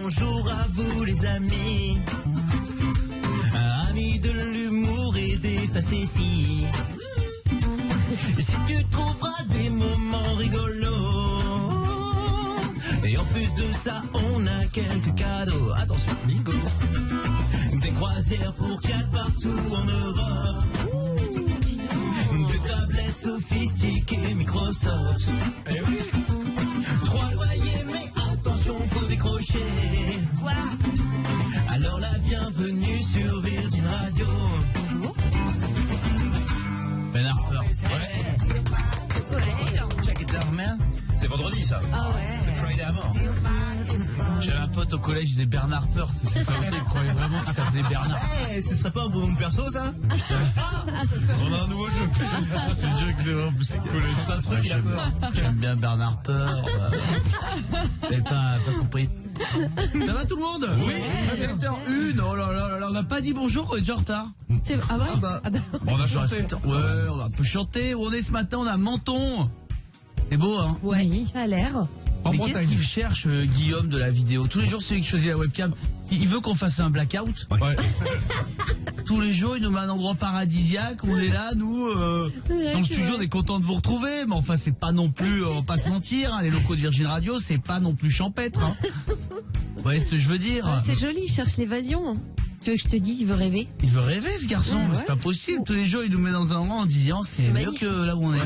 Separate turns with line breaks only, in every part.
bonjour à vous les amis. Amis de l'humour et des facéties. Si tu trouveras des moments rigolos. Et en plus de ça, on a quelques cadeaux. Attention, bingo. Des croisières pour 4 partout en Europe. Des tablettes sophistiquées Microsoft. Eh oui. 3 loyers, mais attention, faut décrocher. Quoi? Alors la bienvenue sur Virgin Radio. Bonjour.
Ben Harper.
Ouais. Check it down, man. C'est vendredi, ça.
Ah ouais.
C'est Friday à mort.
J'avais un pote au collège, il disait Bernard Peur. C'est pas vrai, il croyait vraiment que ça faisait Bernard.
Eh, ce serait pas un bon nom de perso, ça? On a un nouveau jeu.
C'est le jeu que c'est vraiment c'est collège.
Tout un truc, il a peur.
J'aime bien Bernard Peur. T'avais pas compris. Ça va tout le monde?
Oui.
7h01. Oh là là là, on n'a pas dit bonjour, on est déjà en retard.
Ah ouais?
On a chanté.
Ouais, on a un peu chanté. Où on est ce matin? On a Menton. C'est beau, hein?
Ouais, ça a l'air.
Mais qu'est-ce qu'il cherche, Guillaume, de la vidéo? Tous les jours, celui qui choisit la webcam, il veut qu'on fasse un blackout.
Ouais.
Tous les jours, il nous met un endroit paradisiaque. On est là, nous, dans le studio, on est content de vous retrouver. Mais enfin, c'est pas non plus, on va pas se mentir, hein, les locaux de Virgin Radio, c'est pas non plus champêtre. Hein. Vous voyez ce que je veux dire?
C'est joli, il cherche l'évasion. Tu veux que je te dise, il veut rêver?
Il veut rêver, ce garçon,
Ouais.
mais c'est pas possible. Tous les jours, il nous met dans un rang en disant c'est mieux
magnifique.
que là où on est.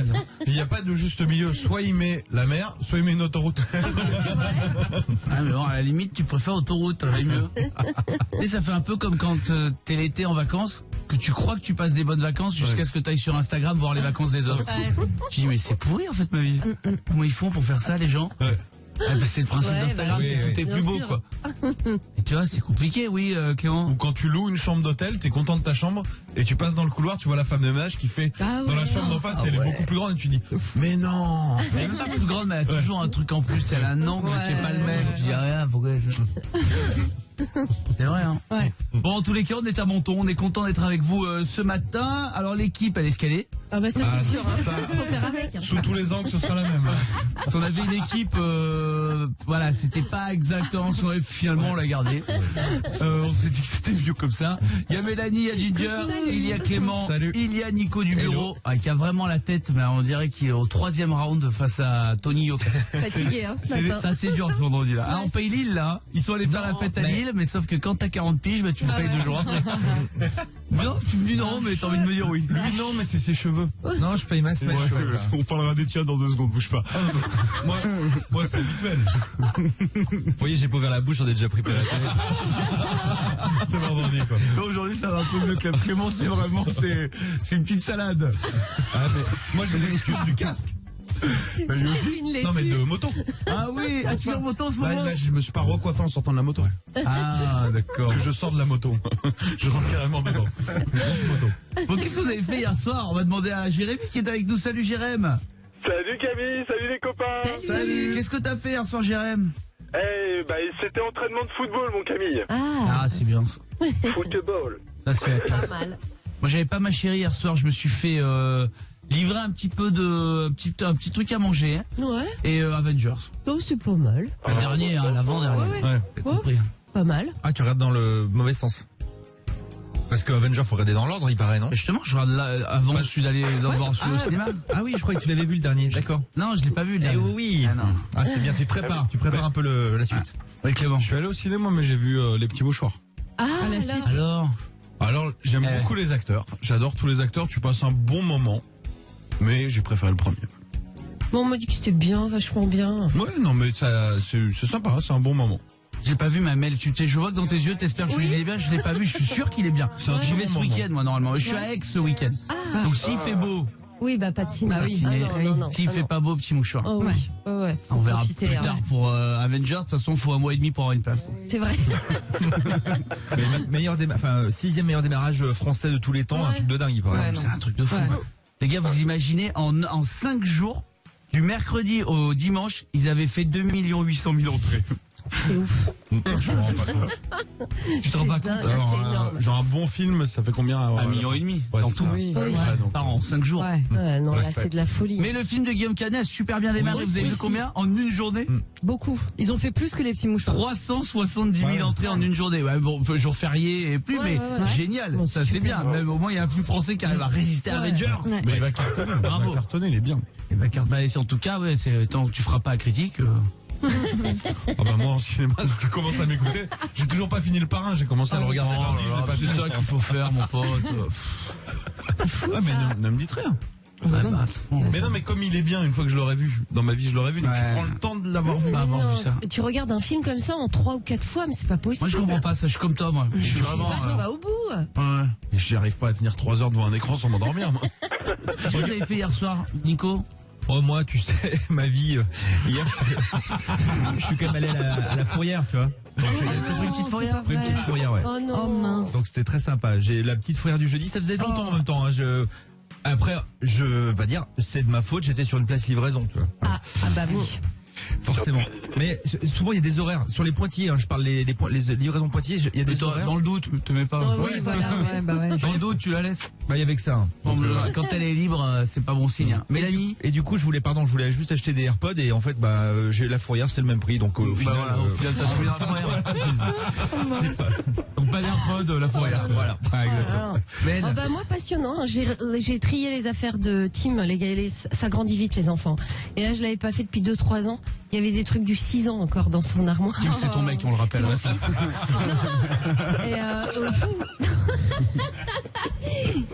Il n'y a pas de juste milieu. Soit il met la mer, soit il met une autoroute.
Ah, mais bon, à la limite, tu préfères autoroute, ça va mieux. Et ça fait un peu comme quand t'es l'été en vacances, que tu crois que tu passes des bonnes vacances jusqu'à ce que t'ailles sur Instagram voir les vacances des autres. Tu dis, mais c'est pourri en fait ma vie. Comment ils font pour faire ça, les gens? Ah, bah, c'est le principe d'Instagram,
bah, oui,
tout est
bien
plus beau,
sûr.
quoi. Et tu vois, c'est compliqué, oui, Clément.
Ou quand tu loues une chambre d'hôtel, t'es content de ta chambre, et tu passes dans le couloir, tu vois la femme de ménage qui fait
Ah
dans la
ouais.
chambre d'en face, elle est beaucoup plus grande, et tu dis, mais non.
Elle est même pas plus grande, mais elle a toujours un truc en plus. Elle a un angle qui est pas le même. Tu dis, rien, pourquoi c'est vrai, hein.
Ouais.
Bon, en tous les cas, on est à Menton. On est content d'être avec vous ce matin. Alors, l'équipe, elle est escalée.
Ah bah ça c'est sûr, hein.
ça-
Faut faire avec. Hein.
Sous tous les angles, ce sera la même.
On avait une équipe, voilà, c'était pas exactement ce qu'on avait, finalement on l'a gardé. On s'est dit que c'était mieux comme ça. Il y a Mélanie, il y a Ginger, il y a Clément,
Salut.
il y a Nico du bureau, qui a vraiment la tête, mais on dirait qu'il est au 3e round face à Tony Yoka.
Fatigué hein, ce matin.
Ça c'est dur ce vendredi là. Ah, on paye Lille là. Ils sont allés faire la fête à Lille, mais sauf que quand t'as 40 piges, bah, tu le payes 2 jours après. Non, tu me dis non, mais t'as envie de me dire oui.
Lui, non, mais c'est ses cheveux.
Non, je paye ma semaine.
On parlera des tiens dans 2 secondes, bouge pas. Moi, c'est habituel.
Vous voyez, j'ai pas ouvert la bouche, j'en ai déjà pris plein la tête.
C'est vendredi, quoi.
Aujourd'hui ça va un peu mieux que la Clément, c'est vraiment, c'est une petite salade.
Ah, mais moi, j'ai l'excuse du casque.
Une laitue.
Non, mais de moto.
Ah oui, tu es en moto en ce
Là,
moment?
là, je me suis pas recoiffé en sortant de la moto.
Ah, d'accord.
Parce que je sors de la moto. Je rentre carrément dedans. Grosse moto.
Bon, qu'est-ce que vous avez fait hier soir? On va demander à Jérémy qui est avec nous. Salut Jérémy.
Salut Camille, salut les copains.
Salut. Qu'est-ce que t'as fait hier soir, Jérémy?
Eh, bah c'était entraînement de football mon Camille.
Ah,
C'est bien ça.
Football.
Ça c'est la classe.
pas mal.
Moi j'avais pas ma chérie hier soir, je me suis fait livrer un petit peu de un petit truc à manger hein,
Ouais.
et Avengers.
Oh, c'est pas mal.
Le dernier, hein, l'avant-dernier.
Ouais.
Ouais.
T'as compris.
Pas mal.
Ah, tu regardes dans le mauvais sens. Parce que Avenger, faut regarder dans l'ordre, il paraît, non?
Mais justement, je regarde là, avant je suis d'aller le voir sur le cinéma.
Ah oui, je croyais que tu l'avais vu le dernier, d'accord.
Non, je l'ai pas vu. le dernier.
oui.
Ah non.
Ah, c'est bien, tu te prépares un peu la suite.
Oui, Clément.
Je suis allé au cinéma, mais j'ai vu les petits mouchoirs.
Ah, la suite.
Alors,
Alors, j'aime beaucoup les acteurs. J'adore tous les acteurs. Tu passes un bon moment. Mais j'ai préféré le premier.
Bon, on m'a dit que c'était bien, vachement bien.
Ouais, non, mais ça, c'est sympa. C'est un bon moment.
j'ai pas vu ma mail. Tu sais, je vois que dans tes yeux, t'espères que je l'ai bien. Je l'ai pas vu. Je suis sûr qu'il est bien. J'y vais ce week-end, moi normalement. Je suis à Aix ce week-end. Donc s'il fait beau,
Oui, bah pas de cinéma.
pas de ciné.
Ah, non, non,
S'il fait pas beau, petit mouchoir.
Oh oui, ouais. Faut
On verra
profiter,
plus
hein.
tard pour Avengers. De toute façon, il faut 1 mois et demi pour avoir une place.
C'est vrai.
Mais sixième meilleur démarrage français de tous les temps,
Ouais.
un truc de dingue, il paraît.
Ouais, non.
C'est un truc de fou.
Ouais.
Les gars, vous imaginez, en 5 jours, du mercredi au dimanche, ils avaient fait 2 800 000 entrées.
C'est ouf.
Je me rends pas compte.
Tu te rends pas
C'est
compte
dingue.
hein.
c'est énorme.
Genre un bon film, ça fait combien à
1,5 million
Ouais,
dans
c'est
tout.
ça.
Oui.
Ouais, donc,
Par an, 5 jours.
Ouais. Non, là,
Respect.
c'est de la folie.
Mais le film de Guillaume Canet a super bien démarré.
Oui,
Vous avez
oui,
vu
si.
combien en une journée
Beaucoup. Ils ont fait plus que les petits mouchoirs.
370 000
Ouais.
entrées en une journée. Ouais, bon, jour férié et plus,
Ouais,
mais
ouais, ouais.
génial.
Bon,
Ça, c'est
super.
bien. Même au moins, il y a un film français qui arrive à résister à
Ouais.
Avengers.
Ouais.
Mais il va cartonner.
Bravo.
Il va cartonner, il est bien.
Et bah, carte balai, en tout cas, ouais, c'est tant que tu feras pas à critique.
Ah bah moi en cinéma, si tu commences à m'écouter, j'ai toujours pas fini le parrain, j'ai commencé à le regarder lundi, je l'ai pas
c'est
fini.
ça qu'il faut faire, mon pote.
Ouais, mais ne me dites rien.
Ouais, bah,
Mais non, mais comme il est bien, une fois que je l'aurais vu, dans ma vie je l'aurais vu, donc
Ouais.
tu prends le temps de l'avoir vu.
pas avoir
Non,
vu ça.
Tu regardes un film comme ça en 3 ou 4 fois, mais c'est pas possible.
Moi, je comprends pas ça. Je suis comme toi, moi. Je suis vraiment.
Tu vas au bout.
Ouais.
Et j'y arrive pas à tenir 3 heures devant un écran sans m'endormir, moi.
Qu'est-ce que vous avez fait hier soir, Nico?
Oh, moi, tu sais, ma vie, hier, je suis quand même allé à la fourrière, tu vois. Donc, j'ai
pris une petite fourrière
pris une petite fourrière, ouais.
Oh non.
Oh mince.
Donc c'était très sympa. J'ai la petite fourrière du jeudi, ça faisait longtemps en même temps. Hein. Après, je vais dire, c'est de ma faute, j'étais sur une place livraison, tu vois.
Ah bah oui.
Forcément. Mais souvent, il y a des horaires. Sur les pointillés, hein, je parle les livraisons pointillés, il y a
Mais
des
toi,
horaires.
dans le doute, te mets pas.
Oh, oui, voilà.
Ouais, bah ouais.
Dans le doute, tu la laisses.
Bah, il y avait que ça. Hein.
Bon,
Donc,
quand elle est libre, c'est pas bon signe. Hein. Mélanie?
et du coup, je voulais juste acheter des AirPods et en fait, j'ai la fourrière, c'était le même prix. Donc, au final,
Voilà, au final, t'as trouvé dans la fourrière.
c'est pas.
Donc, pas d'AirPod, la fourrière.
Voilà.
Ouais, exactement. Ben,
Oh bah moi passionnant, hein. J'ai trié les affaires de Tim, ça grandit vite les enfants. Et là je l'avais pas fait depuis 2-3 ans. Il y avait des trucs du 6 ans encore dans son armoire.
Tim, c'est ton mec, on le rappelle.
C'est mon fils. Non.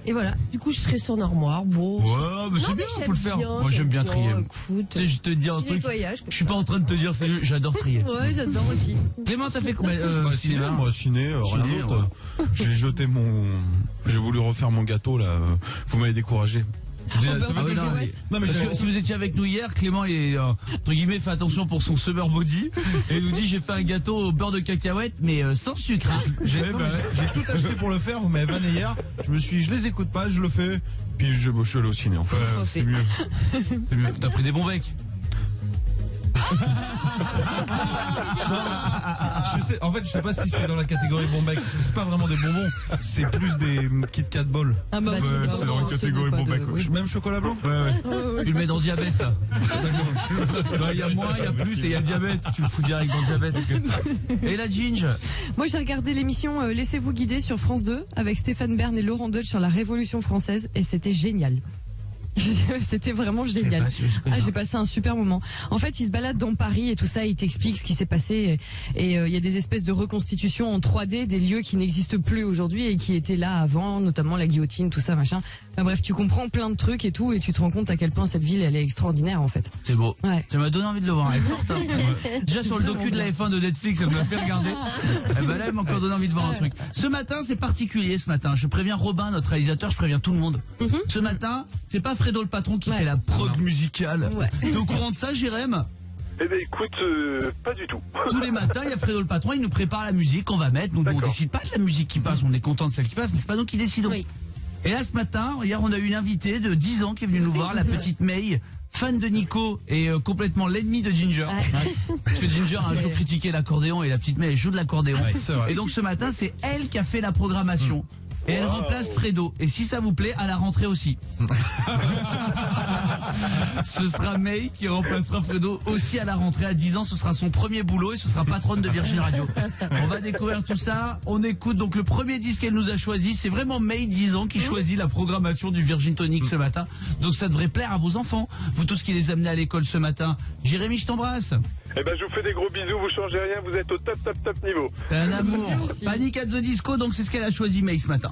Et voilà, du coup je trie son armoire. Bon.
Ouais, mais c'est
Non,
bien,
mais
faut le faire.
j'aime
Moi, j'aime bien trier.
Écoute,
Tu sais, je te dis un
petit
truc.
nettoyage.
Je suis pas en train de te dire, j'adore trier.
Ouais, j'adore aussi.
Clément, t'as fait combien
Bah, ciné, moi, ciné, rien
Ciné,
d'autre. J'ai voulu refaire mon gâteau, là. Vous m'avez découragé. Ça fait
Ah oui,
deux
non,
jours.
mais-
Non, mais
Parce
j'ai-
que si vous étiez avec nous hier, Clément est entre guillemets fait attention pour son summer body et il nous dit j'ai fait un gâteau au beurre de cacahuète mais sans sucre. Hein.
J'ai tout acheté pour le faire, vous m'avez vanné hier. Je les écoute pas, je le fais. Puis je suis allé au ciné, en fait.
C'est mieux. C'est mieux. T'as pris des bons becs.
En fait, je sais pas si c'est dans la catégorie bon bec. C'est pas vraiment des bonbons, c'est plus des Kit Kat Ball.
Ah bah,
Bah,
c'est
c'est
des
dans
bonbons,
la
c'est
catégorie
pas
bon
de-
bec.
oui.
Même chocolat blanc.
Tu le mets dans le diabète ça. Il y a moins, il y a plus et il y a le diabète. Tu le fous direct dans le diabète. Et la Ginge.
Moi, j'ai regardé l'émission Laissez-vous guider sur France 2 avec Stéphane Bern et Laurent Deutsch sur la Révolution française et c'était génial. C'était vraiment génial. J'ai passé un super moment. En fait, il se balade dans Paris et tout ça, il t'explique ce qui s'est passé et il y a des espèces de reconstitutions en 3D des lieux qui n'existent plus aujourd'hui et qui étaient là avant, notamment la guillotine, tout ça, machin. Enfin bref, tu comprends plein de trucs et tout et tu te rends compte à quel point cette ville, elle est extraordinaire en fait.
C'est beau.
Ouais.
Ça m'a donné envie de le voir. Elle est forte, hein. Déjà sur le docu de la F1 de Netflix, elle m'a fait regarder. Et ben là, elle m'a encore donné envie de voir un truc. Ce matin, c'est particulier ce matin. Je préviens Robin, notre réalisateur, je préviens tout le monde. Ce matin, c'est pas Fredo le patron qui fait la prog musicale.
Ouais.
T'es au courant de ça, Jérém?
Eh ben écoute, pas du tout.
Tous les matins, il y a Fredo le patron, il nous prépare la musique qu'on va mettre. Nous, on
D'accord.
décide pas de la musique qui passe, on est content de celle qui passe, mais c'est pas nous qui décidons.
Oui.
Et là, ce matin, hier, on a eu une invitée de 10 ans qui est venue nous voir, la petite May, fan de Nico et complètement l'ennemi de Ginger.
Ouais.
Parce que Ginger a un jour critiqué l'accordéon et la petite May, elle joue de l'accordéon.
c'est vrai.
Et donc ce matin, c'est elle qui a fait la programmation. Et elle remplace Fredo. Et si ça vous plaît, à la rentrée aussi. Ce sera May qui remplacera Fredo aussi à la rentrée. À 10 ans, ce sera son premier boulot et ce sera patronne de Virgin Radio. On va découvrir tout ça. On écoute donc le premier disque qu'elle nous a choisi. C'est vraiment May, 10 ans, qui choisit la programmation du Virgin Tonic ce matin. Donc ça devrait plaire à vos enfants. Vous tous qui les amenez à l'école ce matin. Jérémy, je t'embrasse.
Eh ben je vous fais des gros bisous, vous changez rien, vous êtes au top niveau.
T'as un amour. Panic at the Disco, donc c'est ce qu'elle a choisi May ce matin.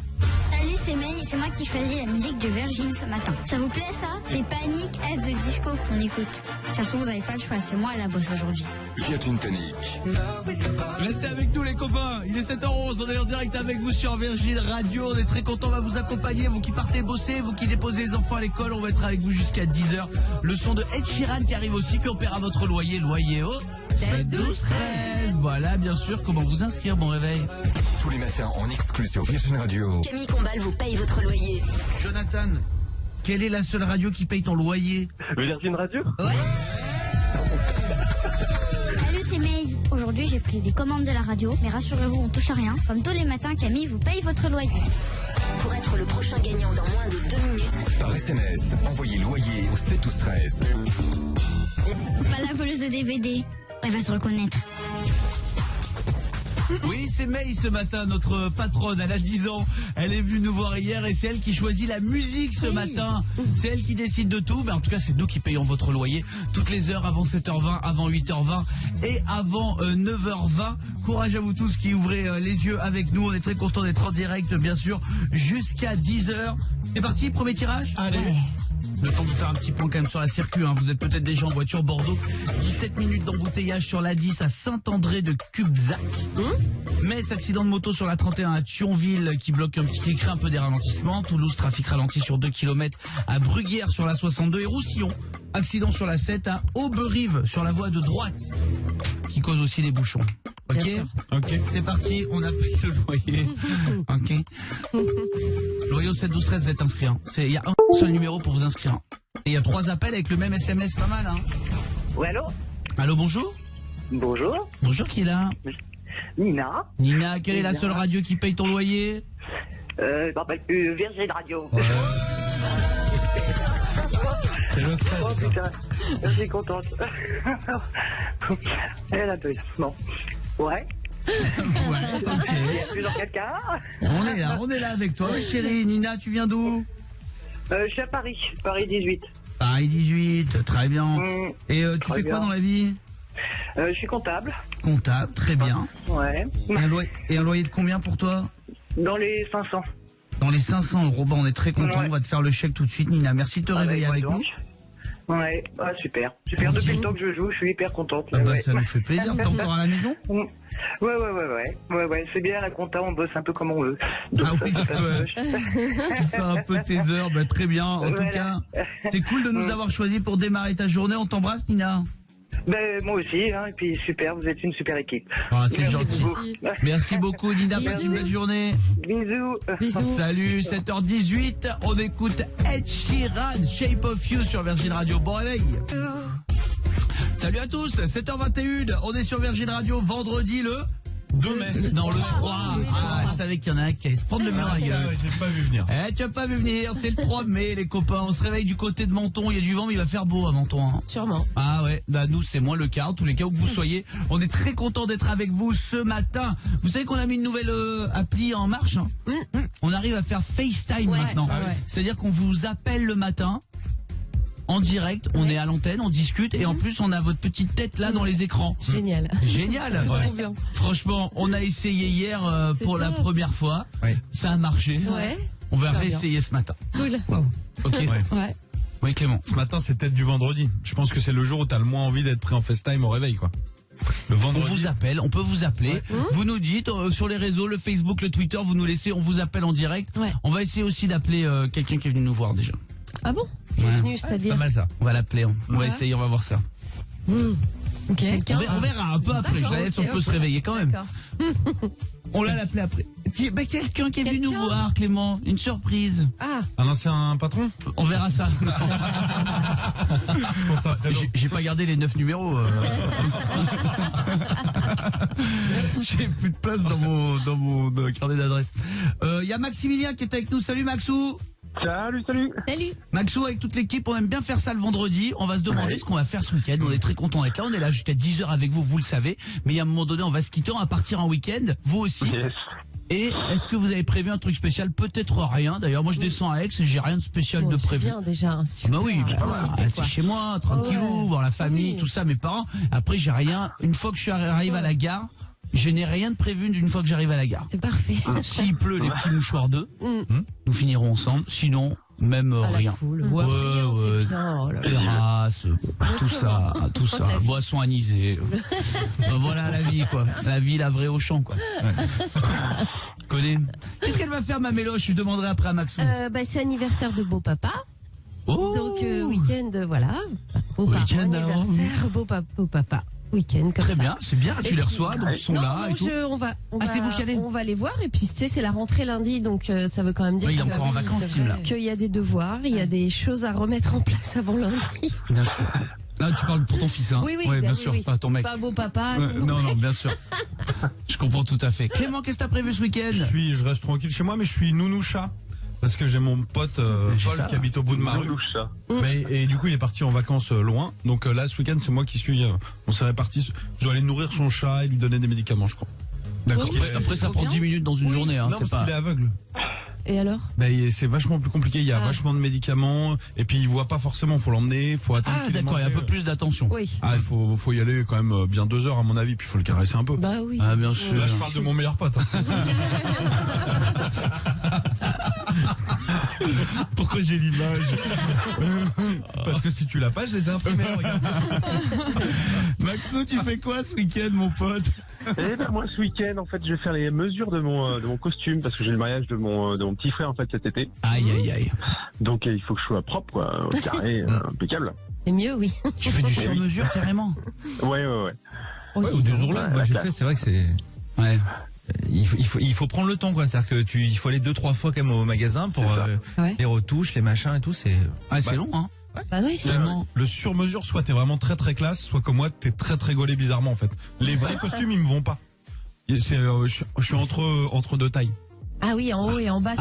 Salut, c'est May et c'est moi qui choisis la musique de Virgin ce matin. Ça vous plaît ça? C'est Panic at the Disco qu'on écoute. De toute façon, vous n'avez pas le choix, c'est moi la bosse aujourd'hui.
Virgin Tonic.
Restez avec nous les copains, il est 7h11, on est en direct avec vous sur Virgin Radio, on est très contents, on va vous accompagner, vous qui partez bosser, vous qui déposez les enfants à l'école, on va être avec vous jusqu'à 10h. Le son de Ed Sheeran qui arrive aussi, puis on paiera votre loyer au 7 12 13. Voilà, bien sûr, comment vous inscrire, bon réveil.
Tous les matins en exclu sur Virgin Radio.
Camille Combal vous paye votre loyer.
Jonathan, quelle est la seule radio qui paye ton loyer?
Virgin Radio?
Salut, c'est May. Aujourd'hui, j'ai pris les commandes de la radio, mais rassurez-vous, on touche à rien. Comme tous les matins, Camille vous paye votre loyer.
Pour être le prochain gagnant dans moins de 2 minutes,
Par SMS, envoyez loyer au 7 12 13.
Pas la voleuse de DVD. Elle va se reconnaître.
Oui, c'est May ce matin, notre patronne, elle a 10 ans. Elle est venue nous voir hier et c'est elle qui choisit la musique ce matin. C'est elle qui décide de tout, mais en tout cas c'est nous qui payons votre loyer toutes les heures avant 7h20, avant 8h20 et avant 9h20. Courage à vous tous qui ouvrez les yeux avec nous. On est très contents d'être en direct, bien sûr, jusqu'à 10h. C'est parti, premier tirage ? Allez. Le temps de faire un petit point quand même sur la circuit, hein. Vous êtes peut-être déjà en voiture Bordeaux. 17 minutes d'embouteillage sur la 10 à Saint-André de Cubzac. Metz, accident de moto sur la 31 à Thionville qui bloque qui crée un peu des ralentissements. Toulouse, trafic ralenti sur 2 km à Bruguière sur la 62 et Roussillon. Accident sur la 7 à Auberive sur la voie de droite qui cause aussi des bouchons. Ok, c'est parti, on appelle le loyer. Ok. Loyer au 7 12 13, vous êtes inscrit. Hein. Il y a un seul numéro pour vous inscrire. Et il y a 3 appels avec le même SMS, pas mal. Hein.
Oui, allô ?
Allô, bonjour.
Bonjour.
Bonjour, qui est là ?
Nina.
Nina, quelle est la seule radio qui paye ton loyer ?
Je m'appelle Virgin Radio.
Ouais.
C'est le stress.
Oh putain, je suis contente. Elle a deux. Bon. Ouais.
Ouais, ok.
Il y a toujours quelqu'un ?
On est là avec toi. Oui, chérie, Nina, tu viens d'où ?
Je suis à Paris, Paris 18.
Paris 18, très bien. Et tu fais quoi dans la vie ?
Je suis comptable.
Comptable, très bien.
Ouais.
Et un loyer de combien pour toi ?
Dans les 500.
Dans les 500 €, bah, on est très content. On va te faire le chèque tout de suite, Nina. Merci de te réveiller avec nous.
Ouais, ah, super. Super, depuis le temps que je joue, je suis hyper contente.
Ah bah, ça nous fait plaisir. T'es encore à la maison ?
Ouais, c'est bien la compta, on bosse un peu comme on veut.
Donc, oui, tu fais un peu tes heures, bah, très bien. En tout cas, c'est cool de nous avoir choisis pour démarrer ta journée. On t'embrasse, Nina.
Ben, moi aussi, hein, et puis super, vous êtes une super équipe.
Ah, c'est gentil. Merci beaucoup, Nina. Passe une belle journée.
Bisous.
Salut, 7h18. On écoute Ed Sheeran, Shape of You sur Virgin Radio. Bon réveil. Salut à tous, 7h21. On est sur Virgin Radio vendredi le
2 mai.
Non, le 3. Ah, je savais qu'il y en a un qui allait se prendre le mur à la gueule.
J'ai pas vu venir.
Tu as pas vu venir, c'est le 3 mai, les copains. On se réveille du côté de Menton. Il y a du vent, mais il va faire beau à Menton. Hein.
Sûrement.
Ah ouais, bah nous, c'est moins le cas, en tous les cas où que vous soyez. On est très content d'être avec vous ce matin. Vous savez qu'on a mis une nouvelle appli en marche. Hein. On arrive à faire FaceTime maintenant. Ah ouais. C'est-à-dire qu'on vous appelle le matin. En direct, on est à l'antenne, on discute et en plus on a votre petite tête là dans les écrans.
Génial.
Génial.
Trop bien.
Franchement, on a essayé hier pour la première fois. Ouais. Ça a marché. Ouais. On va réessayer ce matin.
Cool.
Wow. Ok.
Ouais.
Oui, Clément. Ce matin, c'est peut-être du vendredi. Je pense que c'est le jour où t'as le moins envie d'être pris en FaceTime au réveil, quoi. Le vendredi.
On vous appelle, on peut vous appeler. Ouais. Vous nous dites sur les réseaux, le Facebook, le Twitter, vous nous laissez, on vous appelle en direct. Ouais. On va essayer aussi d'appeler quelqu'un qui est venu nous voir déjà.
Ah bon?
Ouais. C'est pas mal ça. On va l'appeler. On va essayer, on va voir ça.
Ok.
On verra un peu après. Je laisse, on peut se réveiller quand même. On l'a appelé après. Quelqu'un qui est venu nous voir, Clément. Une surprise.
Ah.
Un ancien patron?
On verra ça. J'ai pas gardé les 9 numéros. J'ai plus de place dans mon carnet d'adresse. Il y a Maximilien qui est avec nous. Salut Maxou.
Salut.
Maxou, avec toute l'équipe, on aime bien faire ça le vendredi. On va se demander ce qu'on va faire ce week-end. On est très content d'être là. On est là jusqu'à 10h avec vous, vous le savez. Mais il y a un moment donné, on va se quitter. On va partir en week-end. Vous aussi. Yes. Et est-ce que vous avez prévu un truc spécial? Peut-être rien. D'ailleurs, moi je descends à Aix et j'ai rien de spécial de prévu.
C'est bien déjà.
Bah oui, c'est chez moi, tranquillou, voir la famille, tout ça, mes parents. Après, j'ai rien. Une fois que je arrive à la gare, je n'ai rien de prévu d'une fois que j'arrive à la gare.
C'est parfait.
S'il pleut, les petits mouchoirs d'eux, nous finirons ensemble. Sinon, même rien.
Cool.
Terrasse, tout ça. Boisson anisée. Voilà la vie, quoi. La vie, la vraie au champ, quoi. Connais. Qu'est-ce qu'elle va faire, ma méloche? Je demanderai après à Maxou.
C'est anniversaire de beau papa.
Oh.
Donc week-end, voilà. Beau papa, anniversaire, beau papa. Week-end comme
Très
ça.
bien, c'est bien, tu les reçois, donc ils sont là et tout.
C'est vous qui allez. On va les voir et puis tu sais c'est la rentrée lundi donc ça veut quand même dire
il est encore en vacances Tim là.
Qu'il y a des devoirs, il y a des choses à remettre en place avant lundi.
Bien sûr. Là, tu parles pour ton fils, hein?
Oui,
Ouais, bien
oui,
sûr,
oui.
pas ton mec.
Pas beau papa.
Non, bien sûr. Je comprends tout à fait. Clément, qu'est-ce que t'as prévu ce week-end?
Je reste tranquille chez moi, mais je suis nounou chat. Parce que j'ai mon pote Paul qui habite au bout de ma rue. Et du coup, il est parti en vacances loin. Donc là, ce week-end, c'est moi qui suis. On s'est répartis. Je dois aller nourrir son chat et lui donner des médicaments, je crois.
D'accord. Après, ça prend 10 minutes dans une journée. Hein,
non, parce qu'il est aveugle.
Et alors?
C'est vachement plus compliqué. Il y a vachement de médicaments. Et puis, il voit pas forcément. Faut l'emmener. Faut attendre qu'il ait mangé.
D'accord, il y a un peu plus d'attention.
Oui.
Il faut y aller quand même bien 2 heures, à mon avis. Puis, il faut le caresser un peu.
Bah oui.
Ah, bien sûr.
Là, je parle de mon meilleur pote. Hein. Pourquoi j'ai l'image? Parce que si tu l'as pas, je les ai imprimés. Regarde.
Maxou, tu fais quoi ce week-end, mon pote?
Moi, ce week-end, en fait, je vais faire les mesures de mon costume parce que j'ai le mariage de mon petit frère en fait cet été.
Aïe.
Donc il faut que je sois propre, quoi, carré, impeccable.
C'est mieux, oui.
Tu fais du sur-mesure carrément?
Ouais.
Ou des ourlets, moi j'ai fait, c'est vrai que c'est.
Ouais.
Il faut prendre le temps, quoi. C'est-à-dire que il faut aller 2-3 fois quand même au magasin pour les retouches, les machins et tout. C'est
long, hein.
Bah oui.
Le sur-mesure, soit t'es vraiment très très classe, soit comme moi, t'es très très gaulé bizarrement en fait. Les vrais costumes, ils me vont pas. Je suis entre deux tailles.
Ah oui, en haut et en bas.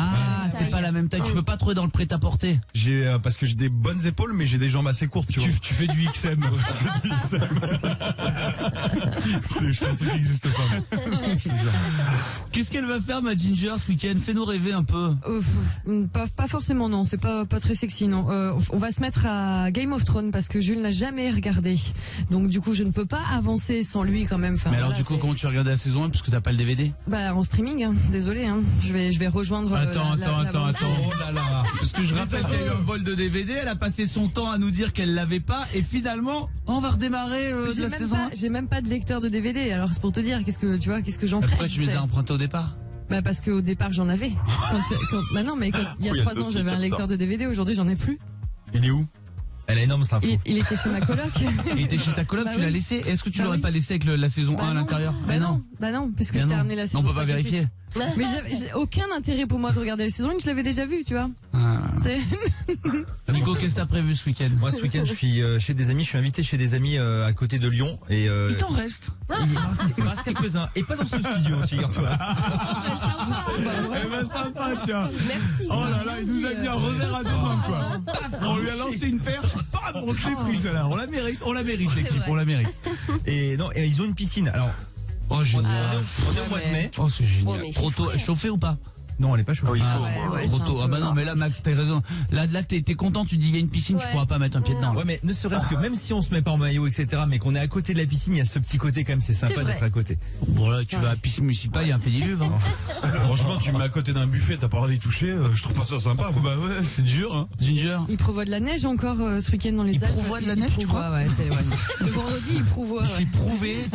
C'est pas la même taille. Tu peux pas trouver dans le prêt-à-porter.
Parce que j'ai des bonnes épaules, mais j'ai des jambes assez courtes. Tu
fais du XM.
Je fais un truc qui n'existe pas.
Qu'est-ce qu'elle va faire, ma Ginger, ce week-end? Fais-nous rêver un peu.
Pas forcément, non. C'est pas très sexy, non. On va se mettre à Game of Thrones parce que Jules n'a jamais regardé. Donc du coup, je ne peux pas avancer sans lui quand même.
Mais alors, du coup, comment tu as regardé la saison 1 parce que t'as pas le DVD?
Bah en streaming. Hein. Désolé. Hein. Je vais rejoindre.
Attends.
Oh
là là. Parce que je rappelle qu'il y a eu un vol de DVD. Elle a passé son temps à nous dire qu'elle l'avait pas et finalement, on va redémarer de la saison 1.
J'ai même pas de lecteur de DVD. Alors c'est pour te dire qu'est-ce que j'en ferais.
Pourquoi tu les as empruntés au départ?
Bah parce qu'au départ j'en avais. Il y a 3 ans j'avais un lecteur de DVD. Aujourd'hui j'en ai plus.
Il est où?
Elle est énorme, c'est un fou.
Il était chez ma coloc.
Il était chez ta coloc, tu l'as laissé? Est-ce que tu l'aurais pas laissé avec la saison 1 à l'intérieur?
Bah non, parce que je t'ai ramené la saison 1.
On peut pas vérifier.
Mais j'ai aucun intérêt pour moi de regarder la saison 1, je l'avais déjà vue, tu vois.
Nico, qu'est-ce que t'as prévu ce week-end?
Moi, ce week-end, je suis chez des amis, je suis invité chez des amis à côté de Lyon. Et,
il t'en reste?
Il me reste quelques-uns. Et pas dans ce studio, figure-toi.
Eh ben sympa, tiens.
Merci.
Oh là là, il nous a mis un revers à deux mains, quoi. On lui a lancé une perche, bam, on s'est pris celle-là. On la mérite l'équipe, on la mérite.
Et non, et ils ont une piscine. Alors,
oh génial.
On est au mois de mai.
Oh c'est génial. Trop tôt, chauffé ou pas?
Non, elle est pas chauffée.
Trop tôt. Ah bah non, mais là Max, t'as raison. Là t'es content, tu dis il y a une piscine, tu pourras pas mettre un pied dedans.
Ouais, mais ne serait-ce que même si on se met pas en maillot, etc., mais qu'on est à côté de la piscine, il y a ce petit côté quand même, c'est sympa d'être à côté.
Bon là, tu vas à la piscine municipale, il y a un pédiluve. Hein.
Franchement, tu me mets à côté d'un buffet, t'as pas envie d'y toucher, je trouve pas ça sympa.
Bah ouais, c'est dur, hein. Ginger.
Il prévoit de la neige encore ce week-end dans les Alpes.
Il prévoit de la neige, tu crois?
Ouais, c'est vrai. Le vendredi, il prévoit.
C'est prouvé,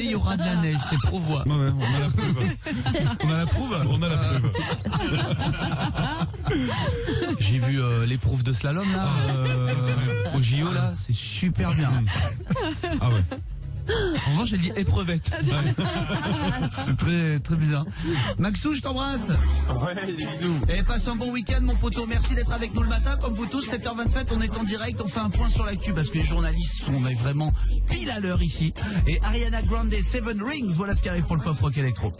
il y aura de la neige, c'est prouvé.
Ouais, on a la preuve.
On a la preuve?
On a la preuve.
J'ai vu l'épreuve de slalom là au JO là, c'est super bien.
Ah ouais.
En revanche, j'ai dit épreuvette. C'est très très bizarre. Maxou, je t'embrasse.
Ouais,
et passe un bon week-end mon poteau. Merci d'être avec nous le matin. Comme vous tous, 7h27, on est en direct. On fait un point sur l'actu parce que les journalistes sont vraiment pile à l'heure ici. Et Ariana Grande, Seven Rings, voilà ce qui arrive pour le pop rock électro.